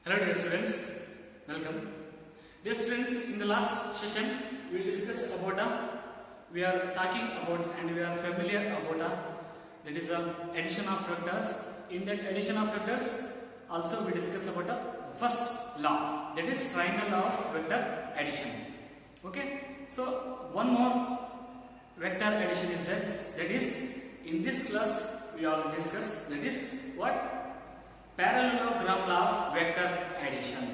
Hello dear students, welcome. Dear students, in the last session we discussed about we are talking about and we are familiar about that is addition of vectors. In that addition of vectors also we discuss about the first law, that is triangle law of vector addition. Okay, so one more vector addition is that is in this class we all discussed, that is what? Parallelogram law of vector addition.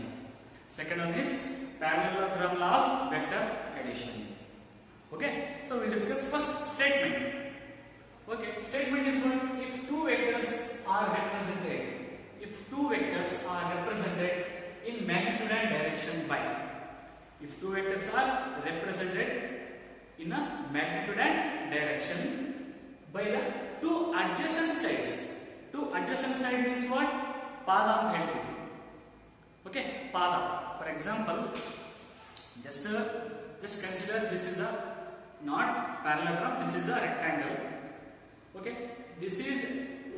Second one is parallelogram law of vector addition. Okay, so we discuss first statement. Okay, statement is what? If two vectors are represented in magnitude and direction by, if two vectors are represented in a magnitude and direction by the two adjacent sides. Two adjacent sides means what? Pada ಅಂತ ಹೇಳ್ತೀವಿ. Okay, pada. For example, just consider this is a not parallelogram, this is a rectangle. Okay, this is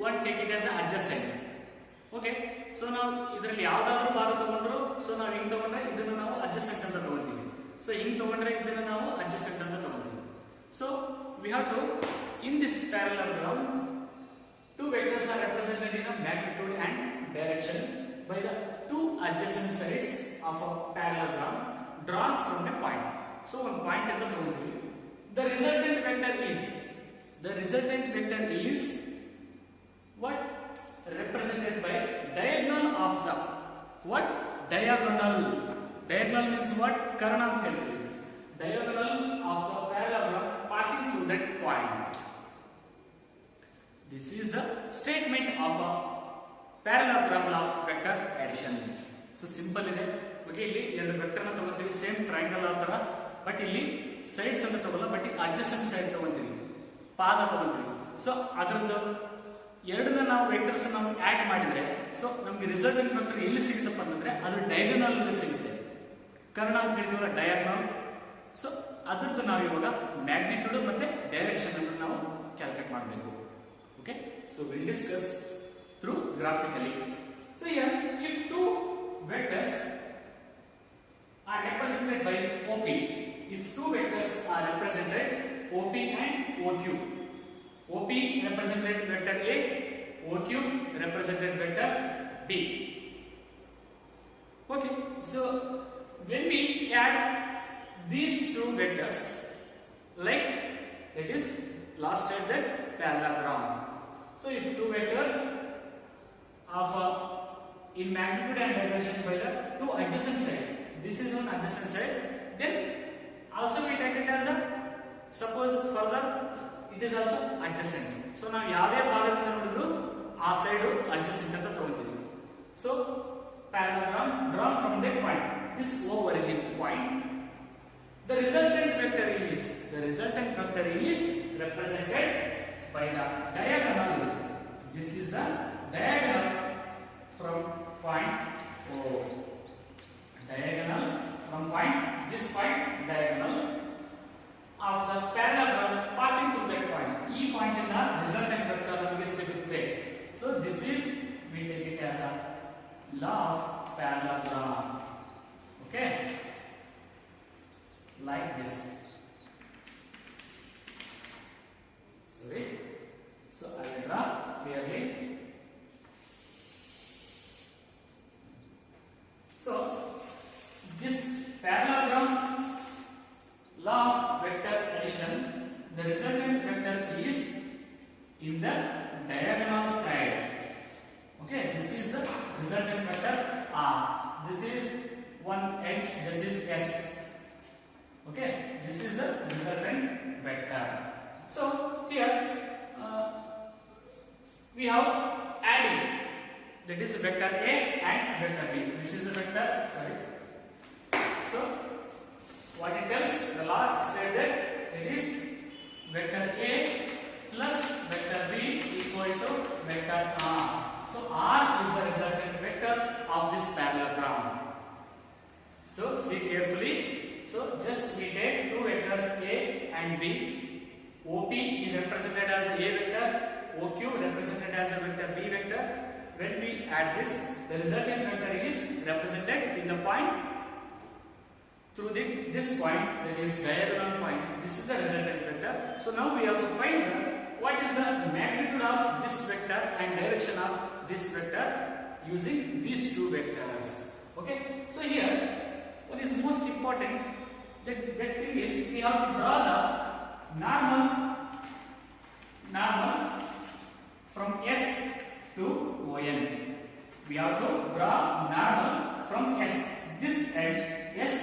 one, take it as an adjacent. Okay, so ನಾವು ಇದರಲ್ಲಿ ಯಾವ್ದಾದ್ರು ಭಾಗ ತಗೊಂಡ್ರು, so ನಾವು ಹಿಂಗ್ ತಗೊಂಡ್ರೆ ಇದನ್ನ ನಾವು adjacent ಅಂತ ತಗೊಳ್ತೀವಿ. So ಹಿಂಗ್ ತಗೊಂಡ್ರೆ ಇದನ್ನ ನಾವು adjacent ಅಂತ ತಗೊಳ್ತೀವಿ. So we have to, in this parallelogram, two vectors are represented in a magnitude and direction by the two adjacent sides of a parallelogram drawn from a point. So one point is the togolತೀವಿ. The resultant vector is what? Represented by diagonal of the what? Diagonal means what? Karna ಅಂತ ಹೇಳ್ತೀವಿ. Diagonal of the parallelogram passing through that point. This is the statement of a parallelogram law of vector addition. So simple ಇದೆ. Okay, ಇಲ್ಲಿ ಎರಡು vector ನ ತಗೊಳ್ತೀವಿ, same triangle ಆ ತರ, but ಇಲ್ಲಿ ಸೈಡ್ಸ್ ಅಂತ ತಗೊಳ್ಳಲ್ಲ, ಬಟ್ ಅಡ್ಜಸೆಂಟ್ ಸೈಡ್ ತಗೊಳ್ತೀವಿ, ಪಾದ ತಗೊಳ್ತೀವಿ. ಸೊ ಅದರದ್ದು ಎರಡನ್ನ ನಾವು ವೆಕ್ಟರ್ಸ್ ನಾವು ಆಡ್ ಮಾಡಿದ್ರೆ, ಸೊ ನಮಗೆ ರಿಸಲ್ಟೆಂಟ್ ವೆಕ್ಟರ್ ಎಲ್ಲಿ ಸಿಗುತ್ತಪ್ಪ ಅಂತಂದ್ರೆ ಅದು ಡಯಾಗೋನಲ್ ಅಲ್ಲಿ ಸಿಗುತ್ತೆ. ಕರ್ಣ ಅಂತ ಹೇಳ್ತೀವಲ್ಲ, ಡಯಾಗೋನಲ್. ಸೊ ಅದರದ್ದು ನಾವು ಇವಾಗ ಮ್ಯಾಗ್ನಿಟ್ಯೂಡ್ ಮತ್ತೆ ಡೈರೆಕ್ಷನ್ ಅನ್ನು ನಾವು ಕ್ಯಾಲ್ಕುಲೇಟ್ ಮಾಡಬೇಕು. Okay, so we'll discuss through graphically. So here, if two vectors are represented by OP, if two vectors are represented OP and OQ, OP represented vector A, OQ represented vector B. Okay, so when we add these two vectors, like it is last at that parallelogram. So if two vectors of in magnitude and direction by the two adjacent side, this is one adjacent side, then also we take it as a, suppose further it is also adjacent. So ನಾವು ಯಾವುದೇ ಭಾಗದಿಂದ ನೋಡಿದ್ರು ಆ side adjacent ಅಂತ ತಗೊಳ್ತೀವಿ. So parallelogram drawn from that point, this O origin point, the resultant vector is represented by the diagonal. This is the diagonal from point O. Diagonal from point, this point diagonal of the parallelogram passing through that point. E point in the resultant vector ನಮಗೆ ಸಿಗುತ್ತೆ. So this is, we take it as a law of parallelogram. Okay, like this. Sorry. So I will draw clearly. So this parallelogram law of vector addition, the resultant vector is in the diagonal side. Okay, this is the resultant vector R. This is one H, this is S. Okay, this is the resultant vector. So here we have added, that is vector A and vector B. This is the vector, sorry. So what it tells, the law states that it is vector A plus vector B equal to vector R. So R is the resultant vector of this parallelogram. So see carefully. So just we take two vectors A and B. OP is represented as A vector, OQ represented as a vector B vector, when we add this, the resultant vector is represented in the point through this point, that is diagonal point. This is the resultant vector. So now we have to find what is the magnitude of this vector and direction of this vector using these two vectors. Okay. So here, what is most important that thing is we have to draw the normal from S to ON. We have to draw normal from S. This edge S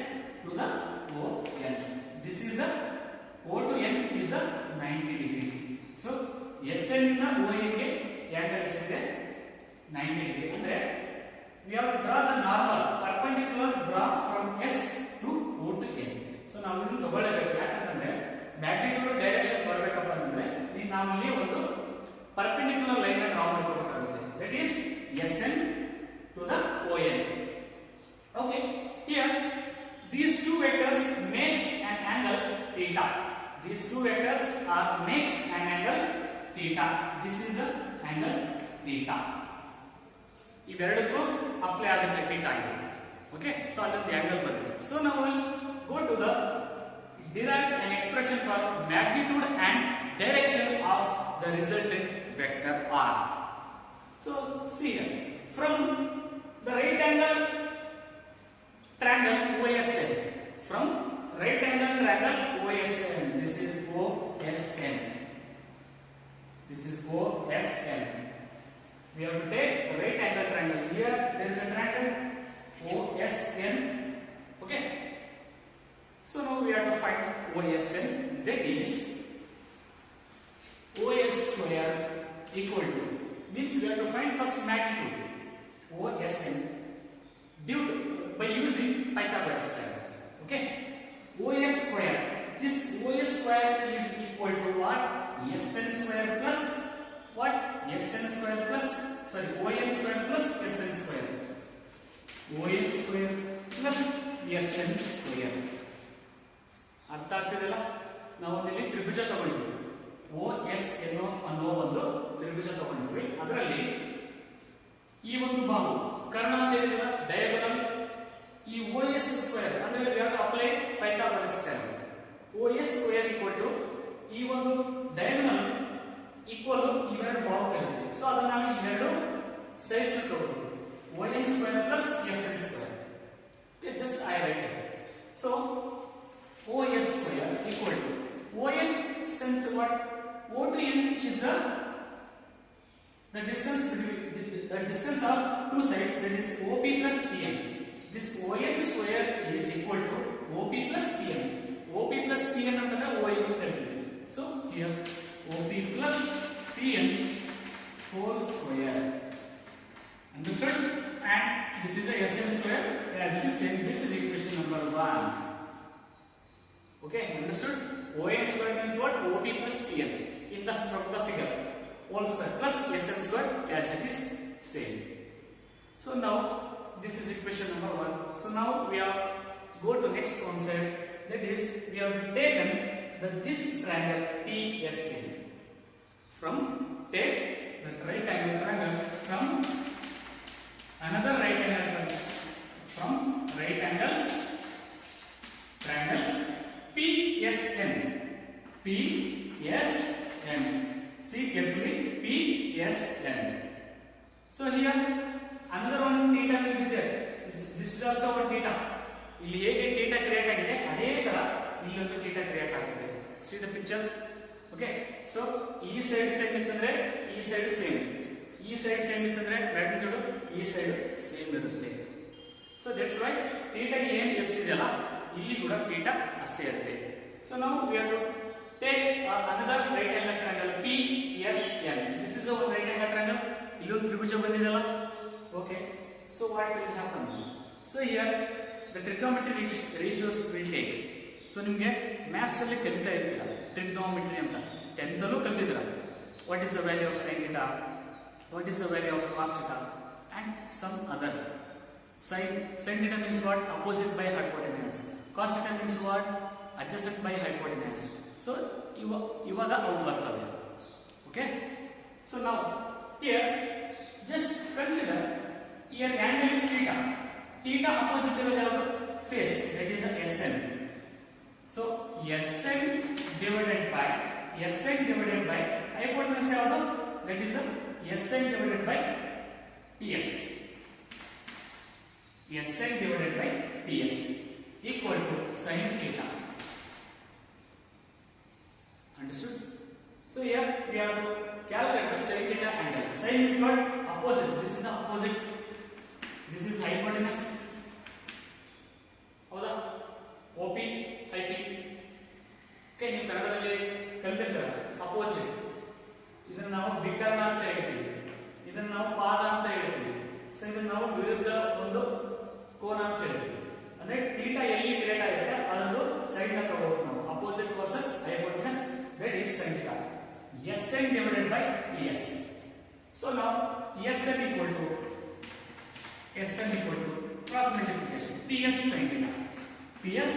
to the ON. This is the O to N is the 90 degree. So SN ಇಂದ ON ಗೆ angle ಎಷ್ಟಿದೆ 90 degree. ಅಂದ್ರೆ we have to draw the normal perpendicular draw from S to O to N. So ನಾವು ಇದನ್ನು ತಗೊಳ್ಳಬೇಕು. ಯಾಕಂತಂದ್ರೆ magnitude direction ಬರಬೇಕಪ್ಪ ಅಂದ್ರೆ ನಾವು ಇಲ್ಲಿ ಒಂದು perpendicular line ಡ್ರಾ ಮಾಡಬೇಕಾಗುತ್ತೆ. That is SN to the ON. Okay. Here these two vectors makes an angle theta. These two vectors makes an angle theta. This is the angle theta. ಇವೆರಡಕ್ಕೂ apply ಆಗುತ್ತೆ theta ಇದು. Okay. So ಅಲ್ಲೊಂದು angle ಬರುತ್ತೆ. So now we'll go to the derive an expression for magnitude and direction of the resultant vector R. So see here, from the right angle triangle OSN, from right angle triangle OSN, this is OSN, this is OSN. We have to take the right angle triangle. Here there is a triangle OSN. Okay. So now we have to find OSN. That is OS square equal to, means we have to find first magnitude OSN due to by using Pythagoras theorem. Okay. OS square. This OS square is equal to what? SN square plus what? SN square plus ON square plus SN square. ON square plus SN square. ಅರ್ಥ ಆಗ್ತಿದೆಯಲ್ಲ? ನಾವು ಇಲ್ಲಿ ತ್ರಿಭುಜ ತಗೊಂಡಿದ್ವಿ. OS ಅನ್ನೋ ಒಂದು ತ್ರಿಭುಜ ತಗೊಂಡಿದ್ವಿ. ಅದರಲ್ಲಿ ಈ ಒಂದು ಬಾಹು ಕರ್ಣ ಅಂತ ಹೇಳಿದ್ರೆ ಡಯಾಗೋನಲ್, ಈ OS ಸ್ಕ್ವೇರ್ ಅಂದ್ರೆ we have to apply Pythagoras theorem. OS square equal to ಈ ಒಂದು ಡಯಾಗೋನಲ್ ಈಕ್ವಲ್ ಇವೆರಡು ಬಾಹುಗಳಿರುತ್ತೆ. ಸೊ ಅದನ್ನ ನಾವು ಇವೆರಡು ಸೈಡ್ಸ್ ನ ತಗೊಳ್ತೀವಿ. ON square plus SN square. Okay, just I write it. So OS square equal to ON, since what O to N is the distance between the distance of two sides, that is OP plus PM. This ON square is equal to OP plus PM. OP plus PM ಅಂತಂದ್ರೆ ON ಅಂತ ಹೇಳ್ತೀವಿ. So here OP plus PM whole square. Understood? And this is the SN square as it is same. This is equation number 1. Okay, understood? ON square means what? OP plus PM in the from the figure. Whole square plus SN square as it is same. So now this is equation number 1. So now we have go to next concept, that is we have taken this triangle TSN. From take the right angle triangle from another right angle triangle, from right angle triangle PSN. PSN. See carefully. PSN. So here another one theta will be there. This is also one theta. ಇಲ್ಲಿ ಹೇಗೆ theta create ಆಗಿದೆ ಅದೇ ತರ ಇಲ್ಲಿ ಒಂದು theta create ಆಗುತ್ತೆ. See the picture. Okay. So ಈ side same ಇತ್ತಂದ್ರೆ ಈ ಸೈಡ್ ಸೇಮ್. ಈ ಸೈಡ್ ಸೇಮ್ ಇತ್ತಂದ್ರೆ ಮ್ಯಾಗ್ನಿಟ್ಯೂಡ್ ಈ ಸೈಡ್ ಸೇಮ್ ಇರುತ್ತೆ. So that's why theta ಏನು ಎಷ್ಟಿದೆಯಲ್ಲ ಇಲ್ಲಿ ಕೂಡ theta ಅಷ್ಟೇ ಇರುತ್ತೆ. So now we have to take another right angle triangle PSN. This is our right angle triangle. ಇಲ್ಲೊಂದು ತ್ರಿಭುಜ ಬಂದಿದೆಯಲ್ಲ. Okay. So what will happen? So here the trigonometry ratios will take. So ನಿಮಗೆ maths ಅಲ್ಲಿ ಕಲಿತಾ ಇರ್ತೀರಾ trigonometry ಅಂತ 10th ಅಲ್ಲೂ ಕಲಿತಿದ್ದೀರಾ. What is the value of sin theta? What is the value of cos theta? And some other. Sin theta means what? Opposite by hypotenuse. Cos theta means what? Adjacent by hypotenuse. So ಇವಾಗ ಅವು ಬರ್ತವೆ. Okay. So now here just consider here angle is theta. Theta opposite ಇರೋದು face, that is the SN. So SN divided by hypotenuse ಯಾವುದು, that is the SN divided by PS. SN divided by PS equal to sin theta. Understood? So here we have to calculate the sin theta angle. Sin is what? Opposite. This is the opposite. This is hypotenuse. ಹೌದಾ? OP, IP. Okay, ನೀವು ಕನ್ನಡದಲ್ಲಿ ಕಲಿತಿರ್ತೀರ opposite. ಇದನ್ನು ನಾವು ವಿಕರ್ಣ ಅಂತ ಹೇಳ್ತೀವಿ, ಇದನ್ನು ನಾವು ಪಾದ ಅಂತ ಹೇಳ್ತೀವಿ. ಸೊ ಇದನ್ನು ನಾವು ವಿರುದ್ಧ ಒಂದು ಕೋನ ಅಂತ ಹೇಳ್ತೀವಿ. ಅಂದ್ರೆ ಥೀಟಾ ಎಲ್ಲಿ ಕ್ರಿಯೇಟ್ ಆಗುತ್ತೆ ಅದೊಂದು ಸೈಡ್ ನ ತಗೋಬೇಕು ನಾವು. Opposite versus hypotenuse, that is sin theta. SN divided by PS. So now SN equal to cross multiplication PS sin theta. PS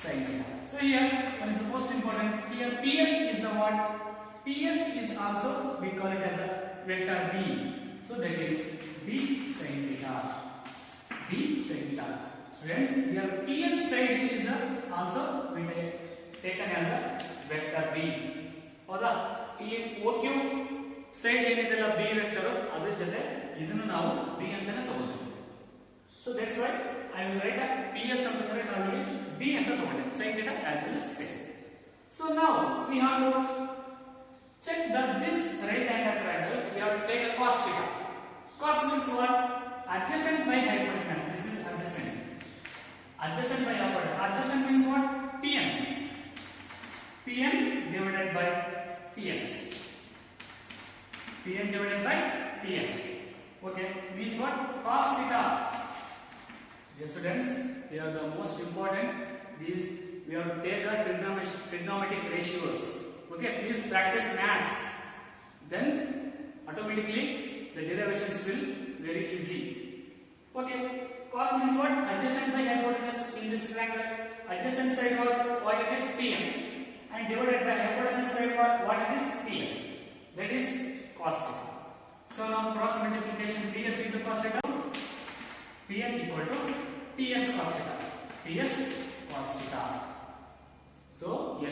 sin theta. So here one is the most important. Here PS is the what? PS is also we call it as a vector B. So that is B sin theta. B sin theta. Students, here PS side is also we may taken as a vector B. ಹೌದಾ? ಈ OQ side ಏನಿದೆಲ್ಲ B vector ಅದರ ಜೊತೆ ಇದನ್ನು ನಾವು B ಅಂತಾನೆ ತಗೊಳ್ತೀವಿ. So that's why I will write a PS ಅಂತಂದ್ರೆ ನಾವು ಇಲ್ಲಿ B ಅಂತ ತಗೊಂಡೆ, sin theta as well as sin. So now we have to check that this right angle triangle we have to take a cos theta. Cos means what? Adjacent by hypotenuse. This is adjacent. Adjacent by hypotenuse. Adjacent means what? PN. PN divided by PS. PN divided by PS. Okay, means what? Cos theta. Dear students, they are the most important. These we have to take the trigonometric ratios. Okay, please practice maths. Then automatically the derivations will very easy. Okay, cos means what? Adjacent by hypotenuse in this triangle. Adjacent side what it is? PN. And divided by hypotenuse side what it is? PS. That is cos theta. So now cross multiplication PS into cos theta. PN equal to PS cos theta. PS cos theta. So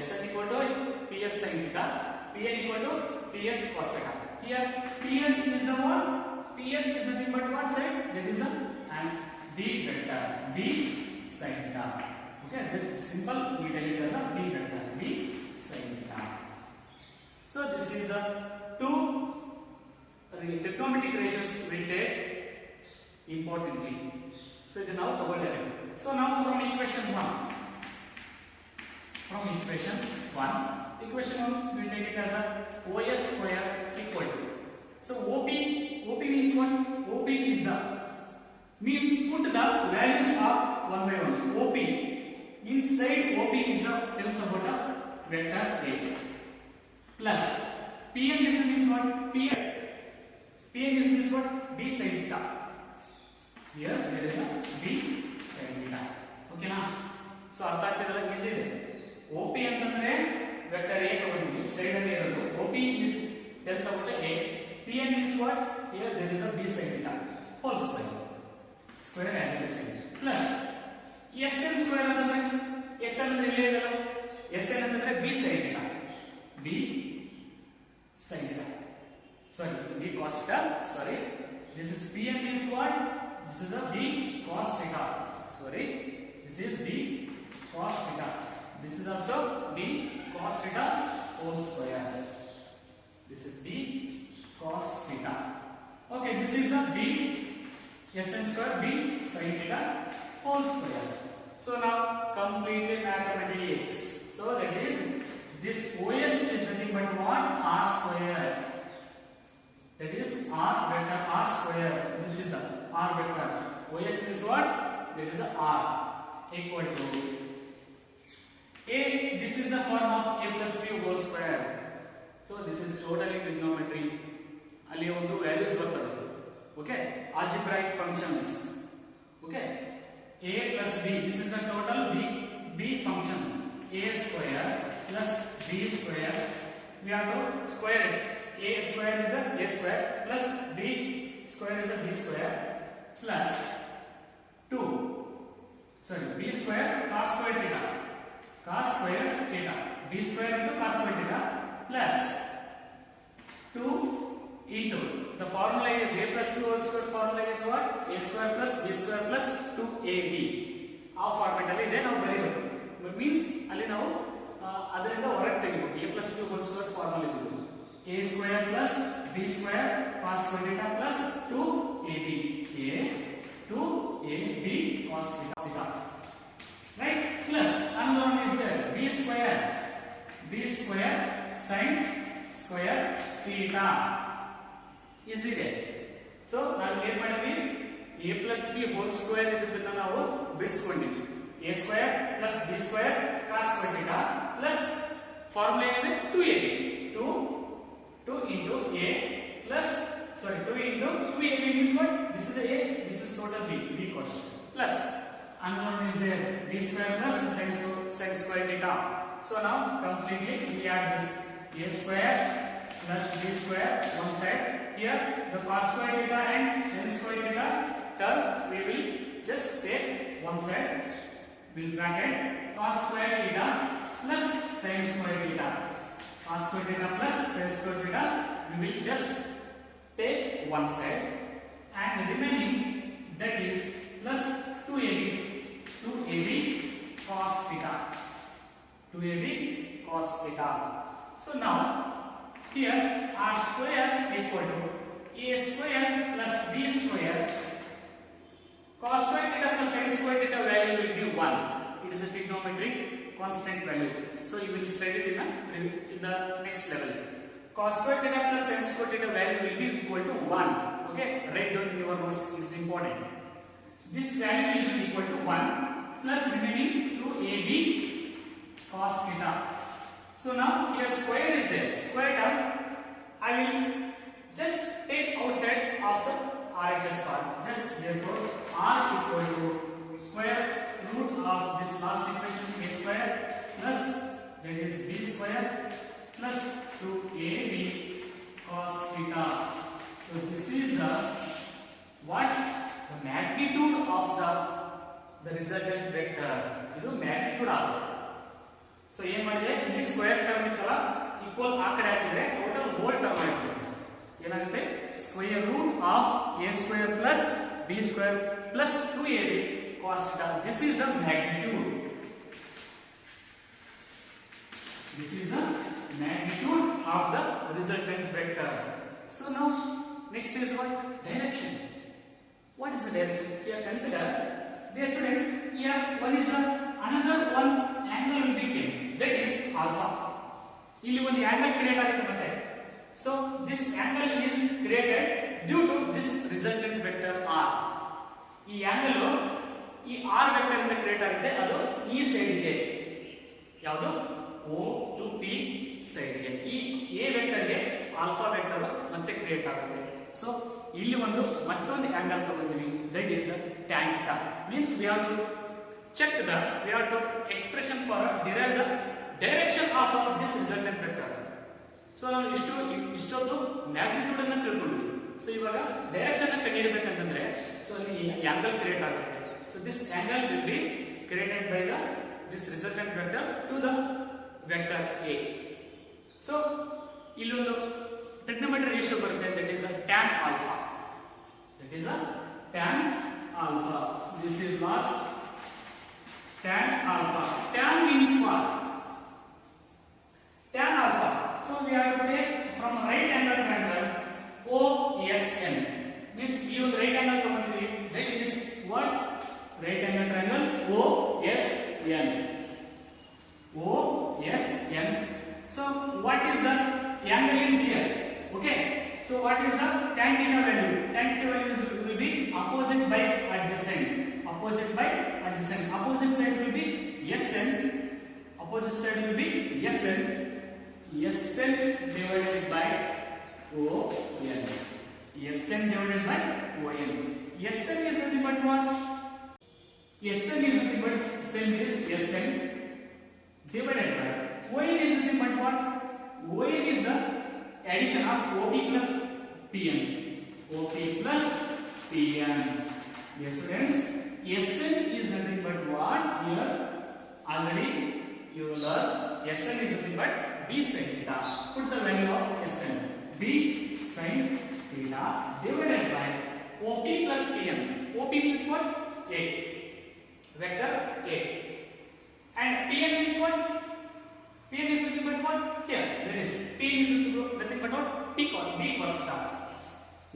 SN equal to PS sin theta. PN equal to PS cos theta. Here PS is the what? PS is nothing but what side? That is the and B vector. B sin theta. Okay, that simple we take it as a B vector. B sin theta. So this is the two trigonometric ratios we take importantly. So it is now double element. So now from equation 1 we take it as a OS square equal to. So OP means what? OP is the means put the values of 1 by 1. OP inside OP is the tells about a vector A plus PN is means what? PN is means what? B sin theta. Here there is a B sin theta. Okay na? So ಅರ್ಥ ಆಗ್ತಿದೆಲ್ಲ easy ಇದೆ. OP ಅಂತಂದ್ರೆ vector A ತಗೊಂಡಿದ್ದೀವಿ, side ಅಲ್ಲಿ ಇರೋದು. OP is tells about a PN means what? Here there is a B sin theta whole square angle sin plus SN square ಅಂತಂದ್ರೆ SN ಅಂದ್ರೆ ಇಲ್ಲೇ ಇದೆಲ್ಲ, SN ಅಂತಂದ್ರೆ B sin theta. B sin theta. Sorry, B cos theta. Sorry, this is PN means what? This is a B cos theta. Sorry, this is B cos theta. This is also B cos theta whole square. This is B cos theta. Okay, this is the B SN square B sin theta whole square. So now completely mathematics. So that is this OS is nothing but what? R square. That is R vector R square. This is the R vector. OS is what? There is a R equal to A. This is the form of A plus B whole square. So this is totally trigonometry. Ali ಒಂದು values ಬರ್ತದೆ. Okay, algebraic functions. Okay, A plus B. This is the total B function. A square plus B square. We have to square it. A square is a square plus B square is the b square plus 2 sorry b square cos square theta b square into cos square theta plus 2 into the formula is a plus b whole square formula is what a square plus b square plus 2ab ಆ format ಅಲ್ಲಿ ಇದೆ ನಾವು ಬರೀಬೇಕು means ಅಲ್ಲಿ ನಾವು ಅದರಿಂದ ಹೊರಗೆ ತೆಗಿಬೇಕು a plus b whole square formula ಇದು a square plus b square cos square theta plus 2ab a 2ab cos theta right plus another one is there b square sin square theta is there so ನಾವು ಏನು ಮಾಡಿದ್ವಿ a plus b whole square ಇದನ್ನ ನಾವು ಬಿಡಿಸಿಕೊಂಡಿದ್ವಿ a square plus b square cos square theta plus formula ಏನಿದೆ 2ab 2 into a plus 2 into 2ab means what this is a this is total b cos plus another one is there b square plus sin square theta so now completely we add this a square plus b square one side here the cos square theta and sin square theta term we will just take one side will bracket cos square theta plus sin square theta cos square theta plus sin square theta we will just take one side and remaining that is plus 2ab cos theta 2ab cos theta so now here r square equal to a square plus b square cos square theta plus sin square theta value will be 1 it is a trigonometric constant value so you will study it in the next level cos square theta plus sin square theta value will be equal to 1 okay write down in your notes it is important this value will be equal to 1 plus remaining 2ab cos theta so now here square is there square term I will just take outside of the RHS part just therefore r equal to square root of this last equation a square plus that is b square plus 2ab cos theta so this is the what the magnitude of the resultant vector ಇದು magnitude ಆಗುತ್ತೆ so ಏನು ಮಾಡಿದೆ ಇಲ್ಲಿ square term ಇತ್ತಲ್ಲ equal ಆ ಕಡೆ ಹಾಕಿದ್ರೆ total hole term ಆಗುತ್ತೆ ಏನಾಗುತ್ತೆ square root of a square plus b square plus 2ab cos theta this is the magnitude of the resultant vector so now next is what direction what is the direction here consider dear students here one is the another one angle will be came that is alpha ಇಲ್ಲಿ ಒಂದು angle create ಆಗುತ್ತೆ ಮತ್ತೆ so this angle is created due to this resultant vector r ಈ angle ಈ r vector ಇಂದ create ಆಗುತ್ತೆ ಅದು ಈ ಸೈಡ್ ಗೆ ಯಾವುದು o to p ಸೈಡ್ ಗೆ ಈ a ವೆಕ್ಟರ್ ಗೆ ಆಲ್ಫಾ ವೆಕ್ಟರ್ ಮತ್ತೆ ಕ್ರಿಯೇಟ್ ಆಗುತ್ತೆ ಸೊ ಇಲ್ಲಿ ಒಂದು ಮತ್ತೊಂದು ಆಂಗಲ್ ತಗೊಂಡಿವಿ that is tan theta means we have to check we have to expression for derive the direction of this resultant vector so ನಾವು ಇಷ್ಟೊಂದು ಮ್ಯಾಗ್ನಿಟ್ಯೂಡ್ ಅನ್ನು ತಿಳ್ಕೊಂಡ್ವಿ ಸೊ ಇವಾಗ ಡೈರೆಕ್ಷನ್ ಅನ್ನು ಕಂಡುಹಿಡಿಯಬೇಕಂತಂದ್ರೆ ಸೊ ಅಲ್ಲಿ ಆಂಗಲ್ ಕ್ರಿಯೇಟ್ ಆಗುತ್ತೆ so this angle will be created by this resultant vector to the vector a so ಇಲ್ಲೊಂದು trigonometry ratio ಬರುತ್ತೆ that is a tan alpha this is last tan alpha tan means what tan alpha so we have to take from right angle triangle OSN means ಈ ಒಂದು right angle ತಗೊಂಡ್ವಿ that is what right angle triangle OSN so what is the angle is here okay so what is the tan theta value will be opposite by adjacent opposite side will be SN divided by ON SN divided by ON SN is nothing but what SN is nothing but same is SN divided by ON is nothing but what ON is the addition of OP plus PN OP plus PN. Yes, students. Sn is nothing but what? Here already you learn Sn is nothing but B sin theta. Put the value of Sn. B sin theta divided by OP plus PN. OP means what? A. Vector A. And Pn means what? Pn is nothing but what? Here there is Pn is nothing but what? B cos theta.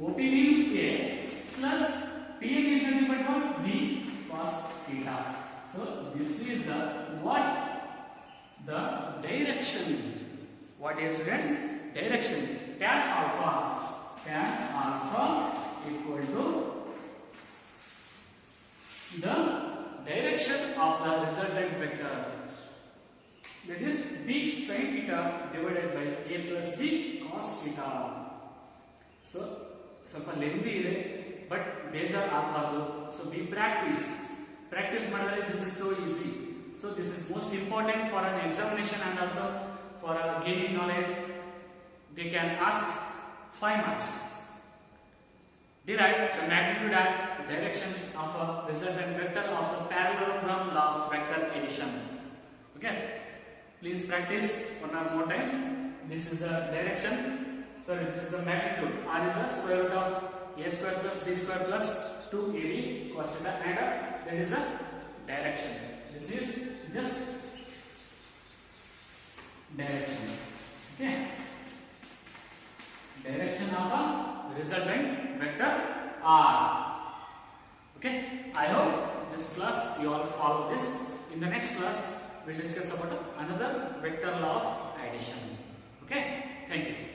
OP means A plus Pn is nothing but what? B cos theta. So this is the what? The direction. What is, students? Direction. Tan alpha equal to the direction of the resultant vector. That is B sin theta divided by A plus B cos theta. So ಸ್ವಲ್ಪ lengthy ಇದೆ but ಬೇಜಾರ್ ಆಗಬಾರ್ದು. So B practice ಮಾಡಿದ್ರೆ this is so easy. So this is most important for an examination and also for gaining knowledge. They can ask 5 marks. Derive the magnitude and directions of a resultant vector of the parallelogram law of vector addition. Okay, please practice one or more times. This is the direction. Sorry, this is the magnitude. R is the square root of a square plus b square plus 2ab cos theta, and that is the direction. This is just direction. Okay, direction of a resultant vector R. Okay, I hope this class you all follow this. In the next class we'll discuss about another vector law of addition. Okay, thank you.